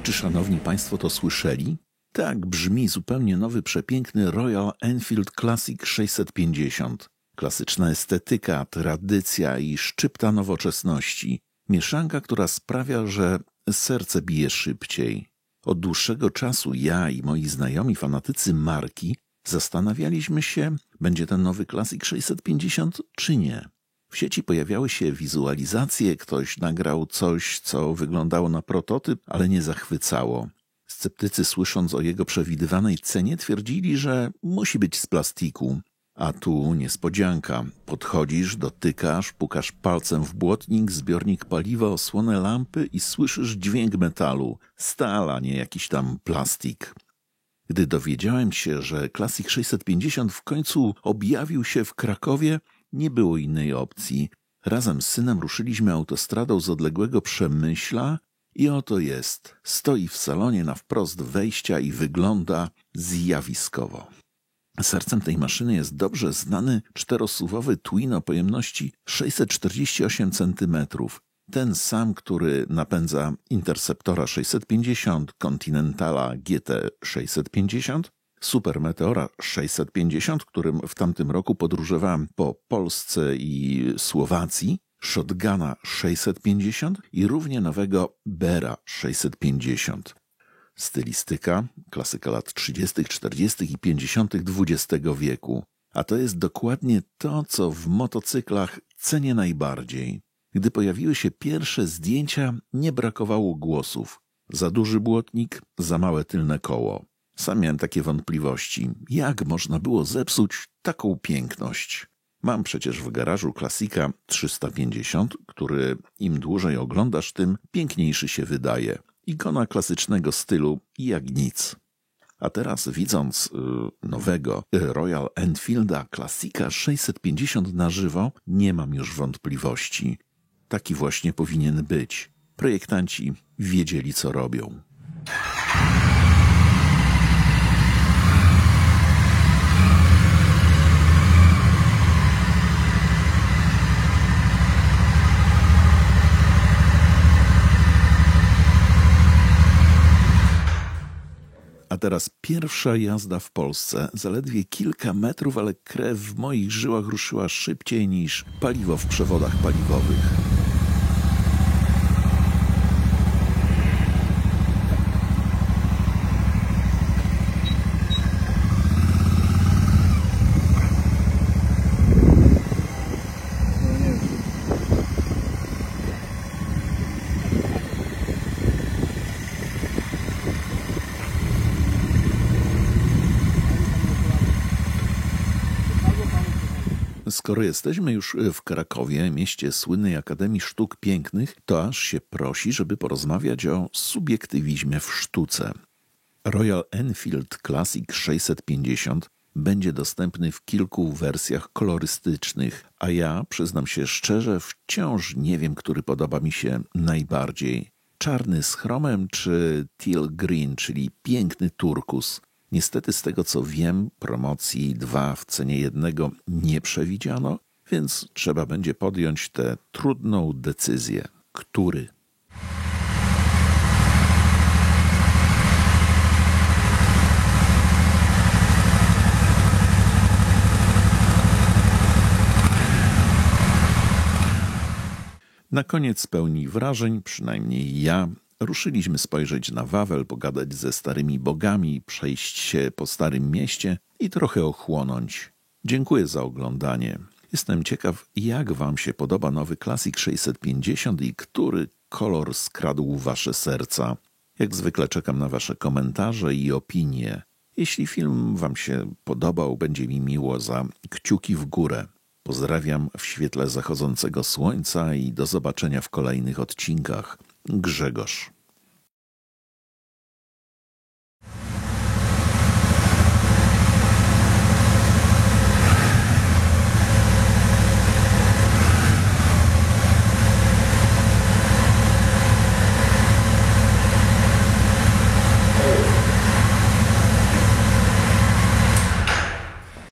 Czy szanowni państwo to słyszeli? Tak brzmi zupełnie nowy, przepiękny Royal Enfield Classic 650. Klasyczna estetyka, tradycja i szczypta nowoczesności. Mieszanka, która sprawia, że serce bije szybciej. Od dłuższego czasu ja i moi znajomi fanatycy marki zastanawialiśmy się, będzie ten nowy Classic 650 czy nie. W sieci pojawiały się wizualizacje, ktoś nagrał coś, co wyglądało na prototyp, ale nie zachwycało. Sceptycy, słysząc o jego przewidywanej cenie, twierdzili, że musi być z plastiku. A tu niespodzianka. Podchodzisz, dotykasz, pukasz palcem w błotnik, zbiornik paliwa, osłonę lampy i słyszysz dźwięk metalu. Stal, a nie jakiś tam plastik. Gdy dowiedziałem się, że Classic 650 w końcu objawił się w Krakowie, nie było innej opcji. Razem z synem ruszyliśmy autostradą z odległego Przemyśla i oto jest. Stoi w salonie na wprost wejścia i wygląda zjawiskowo. Sercem tej maszyny jest dobrze znany czterosuwowy Twin o pojemności 648 cm. Ten sam, który napędza Interceptora 650, Continentala GT 650, Super Meteora 650, którym w tamtym roku podróżowałem po Polsce i Słowacji, Shotguna 650 i równie nowego Bera 650. Stylistyka, klasyka lat 30., 40. i 50. XX wieku. A to jest dokładnie to, co w motocyklach cenię najbardziej. Gdy pojawiły się pierwsze zdjęcia, nie brakowało głosów. Za duży błotnik, za małe tylne koło. Sam miałem takie wątpliwości. Jak można było zepsuć taką piękność? Mam przecież w garażu klasika 350, który im dłużej oglądasz, tym piękniejszy się wydaje. Ikona klasycznego stylu jak nic. A teraz widząc nowego Royal Enfielda Classica 650 na żywo, nie mam już wątpliwości. Taki właśnie powinien być. Projektanci wiedzieli, co robią. A teraz pierwsza jazda w Polsce. Zaledwie kilka metrów, ale krew w moich żyłach ruszyła szybciej niż paliwo w przewodach paliwowych. Skoro jesteśmy już w Krakowie, mieście słynnej Akademii Sztuk Pięknych, to aż się prosi, żeby porozmawiać o subiektywizmie w sztuce. Royal Enfield Classic 650 będzie dostępny w kilku wersjach kolorystycznych, a ja, przyznam się szczerze, wciąż nie wiem, który podoba mi się najbardziej. Czarny z chromem czy teal green, czyli piękny turkus. Niestety z tego co wiem, promocji 2 w cenie 1 nie przewidziano, więc trzeba będzie podjąć tę trudną decyzję. Który? Na koniec pełni wrażeń, przynajmniej ja, ruszyliśmy spojrzeć na Wawel, pogadać ze starymi bogami, przejść się po Starym Mieście i trochę ochłonąć. Dziękuję za oglądanie. Jestem ciekaw, jak wam się podoba nowy Classic 650 i który kolor skradł wasze serca. Jak zwykle czekam na wasze komentarze i opinie. Jeśli film wam się podobał, będzie mi miło za kciuki w górę. Pozdrawiam w świetle zachodzącego słońca i do zobaczenia w kolejnych odcinkach. Grzegorz.